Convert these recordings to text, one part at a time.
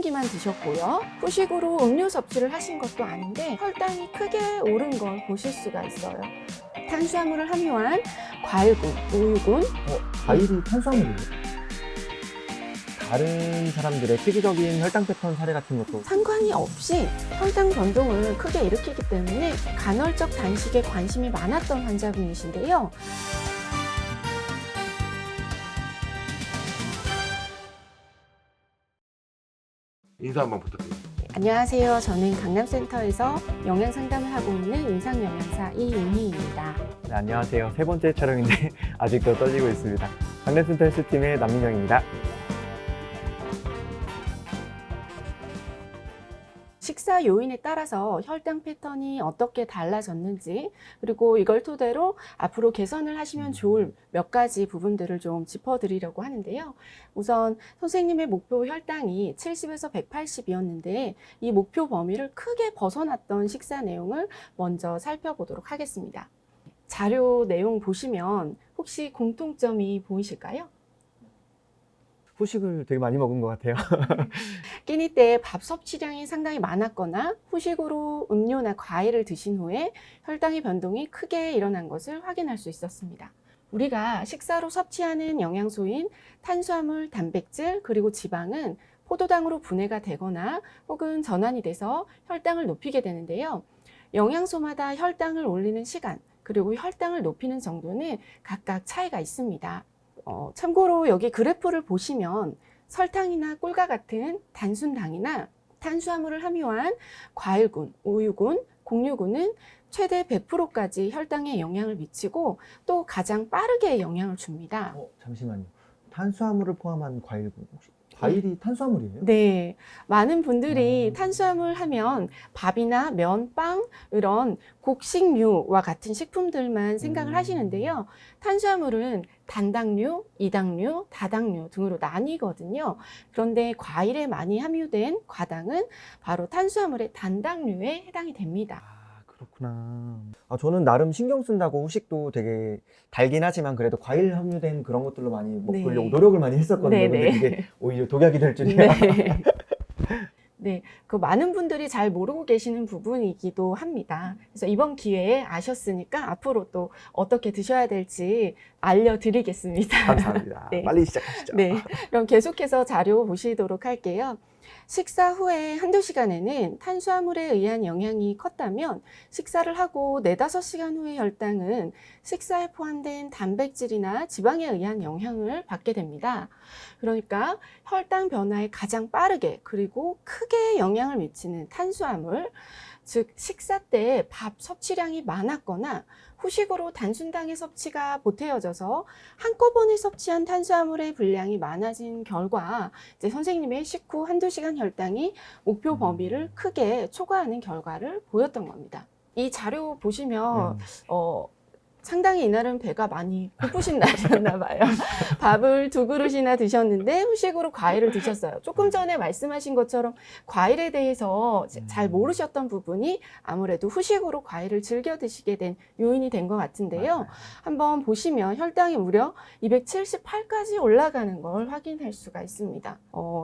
공기만 드셨고요. 후식으로 음료 섭취를 하신 것도 아닌데 혈당이 크게 오른 걸 보실 수가 있어요. 탄수화물을 함유한 과일군, 우유군. 과일이 탄수화물이에요? 다른 사람들의 특이적인 혈당 패턴 사례 같은 것도 상관이 없이 혈당 변동을 크게 일으키기 때문에 간헐적 단식에 관심이 많았던 환자분이신데요. 인사 한번 부탁드립니다. 안녕하세요. 저는 강남센터에서 영양 상담을 하고 있는 임상영양사 이윤희입니다. 네, 안녕하세요. 세 번째 촬영인데 아직도 떨리고 있습니다. 강남센터 헬스팀의 남민영입니다. 식사 요인에 따라서 혈당 패턴이 어떻게 달라졌는지, 그리고 이걸 토대로 앞으로 개선을 하시면 좋을 몇 가지 부분들을 좀 짚어드리려고 하는데요. 우선 선생님의 목표 혈당이 70에서 180이었는데 이 목표 범위를 크게 벗어났던 식사 내용을 먼저 살펴보도록 하겠습니다. 자료 내용 보시면 혹시 공통점이 보이실까요? 후식을 되게 많이 먹은 것 같아요. 끼니 때 밥 섭취량이 상당히 많았거나 후식으로 음료나 과일을 드신 후에 혈당의 변동이 크게 일어난 것을 확인할 수 있었습니다. 우리가 식사로 섭취하는 영양소인 탄수화물, 단백질, 그리고 지방은 포도당으로 분해가 되거나 혹은 전환이 돼서 혈당을 높이게 되는데요. 영양소마다 혈당을 올리는 시간, 그리고 혈당을 높이는 정도는 각각 차이가 있습니다. 참고로 여기 그래프를 보시면 설탕이나 꿀과 같은 단순당이나 탄수화물을 함유한 과일군, 우유군, 곡류군은 최대 100%까지 혈당에 영향을 미치고 또 가장 빠르게 영향을 줍니다. 잠시만요. 탄수화물을 포함한 과일군. 혹시 과일이 탄수화물이에요? 네, 많은 분들이 탄수화물 하면 밥이나 면, 빵 이런 곡식류와 같은 식품들만 생각을 하시는데요. 탄수화물은 단당류, 이당류, 다당류 등으로 나뉘거든요. 그런데 과일에 많이 함유된 과당은 바로 탄수화물의 단당류에 해당이 됩니다. 그렇구나. 저는 나름 신경 쓴다고 후식도 되게 달긴 하지만 그래도 과일 함유된 그런 것들로 많이 먹으려고 네. 노력을 많이 했었거든요. 네, 근데 네. 그게 오히려 독약이 될 줄이야. 네. 네, 그 많은 분들이 잘 모르고 계시는 부분이기도 합니다. 그래서 이번 기회에 아셨으니까 앞으로 또 어떻게 드셔야 될지 알려드리겠습니다. 감사합니다. 네. 빨리 시작하시죠. 네, 그럼 계속해서 자료 보시도록 할게요. 식사 후에 한두 시간에는 탄수화물에 의한 영향이 컸다면 식사를 하고 4-5시간 후의 혈당은 식사에 포함된 단백질이나 지방에 의한 영향을 받게 됩니다. 그러니까 혈당 변화에 가장 빠르게 그리고 크게 영향을 미치는 탄수화물, 즉 식사 때 밥 섭취량이 많았거나 후식으로 단순당의 섭취가 보태어져서 한꺼번에 섭취한 탄수화물의 분량이 많아진 결과 이제 선생님의 식후 한두 시간 혈당이 목표 범위를 크게 초과하는 결과를 보였던 겁니다. 이 자료 보시면 상당히 이날은 배가 많이 고프신 날이었나 봐요. 밥을 2그릇이나 드셨는데 후식으로 과일을 드셨어요. 조금 전에 말씀하신 것처럼 과일에 대해서 잘 모르셨던 부분이 아무래도 후식으로 과일을 즐겨 드시게 된 요인이 된 것 같은데요. 한번 보시면 혈당이 무려 278까지 올라가는 걸 확인할 수가 있습니다.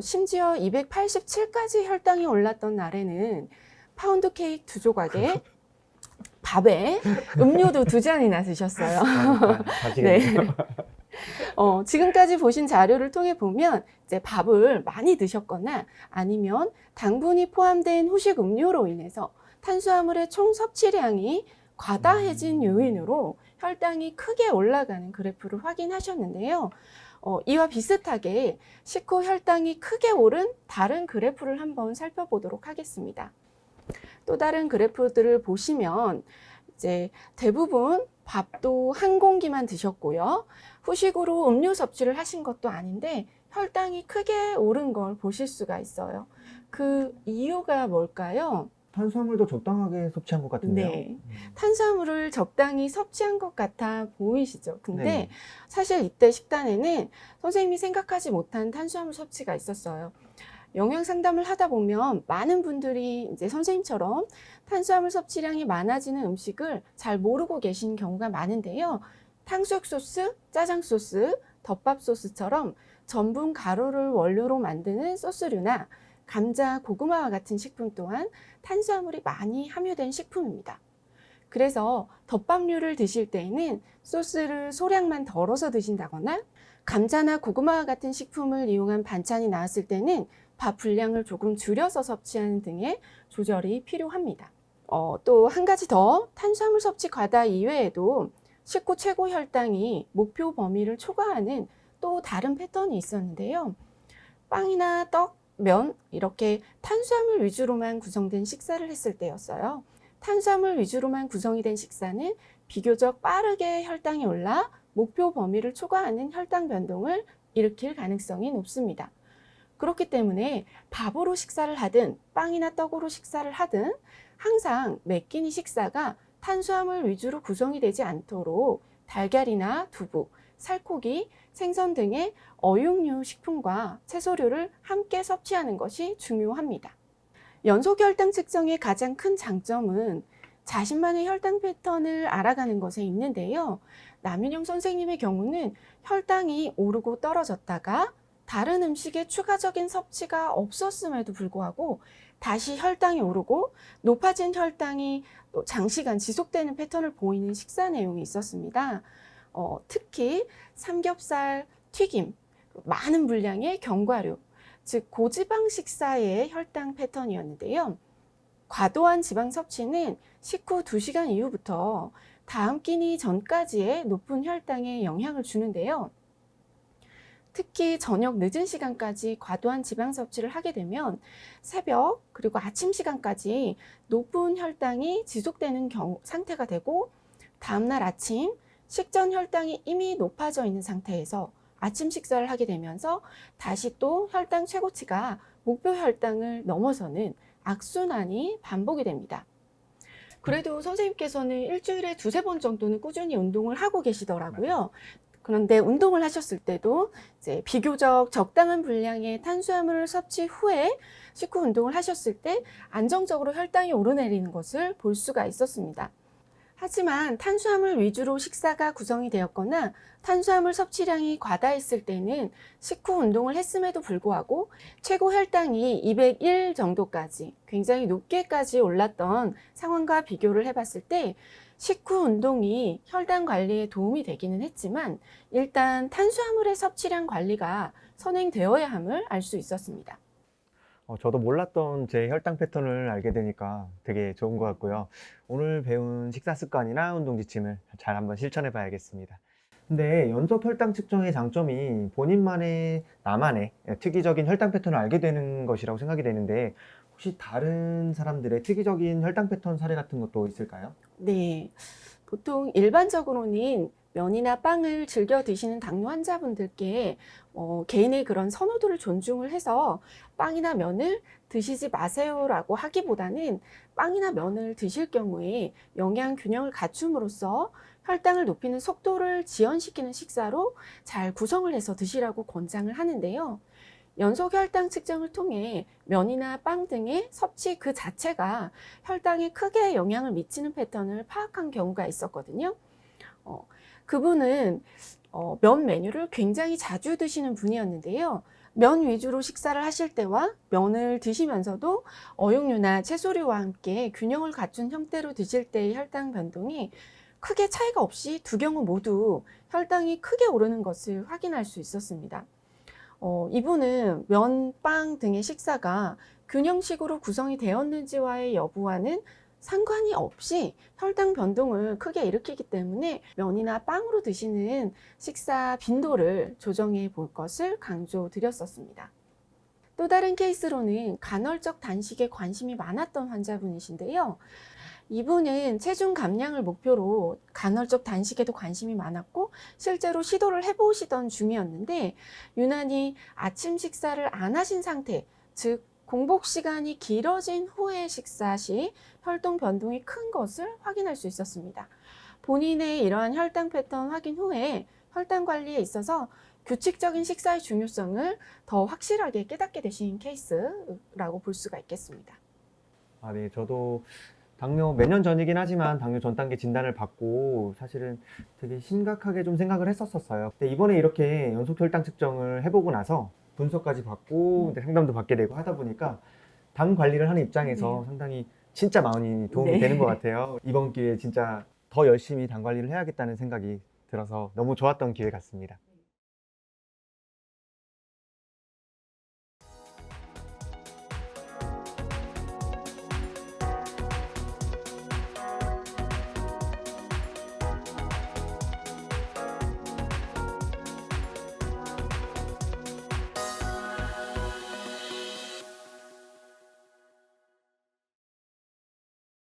심지어 287까지 혈당이 올랐던 날에는 파운드 케이크 2조각에 밥에 음료도 2잔이나 드셨어요. 네. 지금까지 보신 자료를 통해 보면 이제 밥을 많이 드셨거나 아니면 당분이 포함된 후식 음료로 인해서 탄수화물의 총 섭취량이 과다해진 요인으로 혈당이 크게 올라가는 그래프를 확인하셨는데요. 이와 비슷하게 식후 혈당이 크게 오른 다른 그래프를 한번 살펴보도록 하겠습니다. 또 다른 그래프들을 보시면 이제 대부분 밥도 한 공기만 드셨고요. 후식으로 음료 섭취를 하신 것도 아닌데 혈당이 크게 오른 걸 보실 수가 있어요. 그 이유가 뭘까요? 탄수화물도 적당하게 섭취한 것 같은데요. 네. 탄수화물을 적당히 섭취한 것 같아 보이시죠? 근데 네. 사실 이때 식단에는 선생님이 생각하지 못한 탄수화물 섭취가 있었어요. 영양 상담을 하다 보면 많은 분들이 이제 선생님처럼 탄수화물 섭취량이 많아지는 음식을 잘 모르고 계신 경우가 많은데요. 탕수육 소스, 짜장 소스, 덮밥 소스처럼 전분 가루를 원료로 만드는 소스류나 감자, 고구마와 같은 식품 또한 탄수화물이 많이 함유된 식품입니다. 그래서 덮밥류를 드실 때에는 소스를 소량만 덜어서 드신다거나 감자나 고구마와 같은 식품을 이용한 반찬이 나왔을 때는 밥 분량을 조금 줄여서 섭취하는 등의 조절이 필요합니다. 또 한 가지 더 탄수화물 섭취 과다 이외에도 식후 최고 혈당이 목표 범위를 초과하는 또 다른 패턴이 있었는데요. 빵이나 떡, 면 이렇게 탄수화물 위주로만 구성된 식사를 했을 때였어요. 탄수화물 위주로만 구성이 된 식사는 비교적 빠르게 혈당이 올라 목표 범위를 초과하는 혈당 변동을 일으킬 가능성이 높습니다. 그렇기 때문에 밥으로 식사를 하든 빵이나 떡으로 식사를 하든 항상 매 끼니 식사가 탄수화물 위주로 구성이 되지 않도록 달걀이나 두부, 살코기, 생선 등의 어육류 식품과 채소류를 함께 섭취하는 것이 중요합니다. 연속 혈당 측정의 가장 큰 장점은 자신만의 혈당 패턴을 알아가는 것에 있는데요. 남윤영 선생님의 경우는 혈당이 오르고 떨어졌다가 다른 음식의 추가적인 섭취가 없었음에도 불구하고 다시 혈당이 오르고 높아진 혈당이 또 장시간 지속되는 패턴을 보이는 식사 내용이 있었습니다. 특히 삼겹살, 튀김, 많은 분량의 견과류, 즉 고지방 식사의 혈당 패턴이었는데요. 과도한 지방 섭취는 식후 2시간 이후부터 다음 끼니 전까지의 높은 혈당에 영향을 주는데요. 특히 저녁 늦은 시간까지 과도한 지방 섭취를 하게 되면 새벽 그리고 아침 시간까지 높은 혈당이 지속되는 상태가 되고 다음날 아침 식전 혈당이 이미 높아져 있는 상태에서 아침 식사를 하게 되면서 다시 또 혈당 최고치가 목표 혈당을 넘어서는 악순환이 반복이 됩니다. 그래도 선생님께서는 일주일에 2-3번 정도는 꾸준히 운동을 하고 계시더라고요. 그런데 운동을 하셨을 때도 이제 비교적 적당한 분량의 탄수화물 섭취 후에 식후 운동을 하셨을 때 안정적으로 혈당이 오르내리는 것을 볼 수가 있었습니다. 하지만 탄수화물 위주로 식사가 구성이 되었거나 탄수화물 섭취량이 과다했을 때는 식후 운동을 했음에도 불구하고 최고 혈당이 201 정도까지 굉장히 높게까지 올랐던 상황과 비교를 해봤을 때 식후 운동이 혈당 관리에 도움이 되기는 했지만 일단 탄수화물의 섭취량 관리가 선행되어야 함을 알 수 있었습니다. 저도 몰랐던 제 혈당 패턴을 알게 되니까 되게 좋은 것 같고요. 오늘 배운 식사 습관이나 운동 지침을 잘 한번 실천해 봐야겠습니다. 근데 연속 혈당 측정의 장점이 본인만의, 나만의 특이적인 혈당 패턴을 알게 되는 것이라고 생각이 되는데 혹시 다른 사람들의 특이적인 혈당 패턴 사례 같은 것도 있을까요? 네, 보통 일반적으로는 면이나 빵을 즐겨 드시는 당뇨 환자분들께 개인의 그런 선호도를 존중을 해서 빵이나 면을 드시지 마세요라고 하기보다는 빵이나 면을 드실 경우에 영양 균형을 갖춤으로써 혈당을 높이는 속도를 지연시키는 식사로 잘 구성을 해서 드시라고 권장을 하는데요. 연속 혈당 측정을 통해 면이나 빵 등의 섭취 그 자체가 혈당에 크게 영향을 미치는 패턴을 파악한 경우가 있었거든요. 그분은 면 메뉴를 굉장히 자주 드시는 분이었는데요. 면 위주로 식사를 하실 때와 면을 드시면서도 어육류나 채소류와 함께 균형을 갖춘 형태로 드실 때의 혈당 변동이 크게 차이가 없이 두 경우 모두 혈당이 크게 오르는 것을 확인할 수 있었습니다. 이분은 면, 빵 등의 식사가 균형식으로 구성이 되었는지와의 여부와는 상관이 없이 혈당 변동을 크게 일으키기 때문에 면이나 빵으로 드시는 식사 빈도를 조정해 볼 것을 강조드렸었습니다. 또 다른 케이스로는 간헐적 단식에 관심이 많았던 환자분이신데요. 이분은 체중 감량을 목표로 간헐적 단식에도 관심이 많았고 실제로 시도를 해보시던 중이었는데 유난히 아침 식사를 안 하신 상태, 즉 공복 시간이 길어진 후에 식사 시 혈당 변동이 큰 것을 확인할 수 있었습니다. 본인의 이러한 혈당 패턴 확인 후에 혈당 관리에 있어서 규칙적인 식사의 중요성을 더 확실하게 깨닫게 되신 케이스라고 볼 수가 있겠습니다. 네, 저도 당뇨 몇 년 전이긴 하지만 당뇨 전 단계 진단을 받고 사실은 되게 심각하게 좀 생각을 했었어요. 근데 이번에 이렇게 연속 혈당 측정을 해보고 나서 분석까지 받고 이제 상담도 받게 되고 하다 보니까 당 관리를 하는 입장에서 상당히 진짜 많이 도움이 네. 되는 것 같아요. 이번 기회에 진짜 더 열심히 당 관리를 해야겠다는 생각이 들어서 너무 좋았던 기회 같습니다.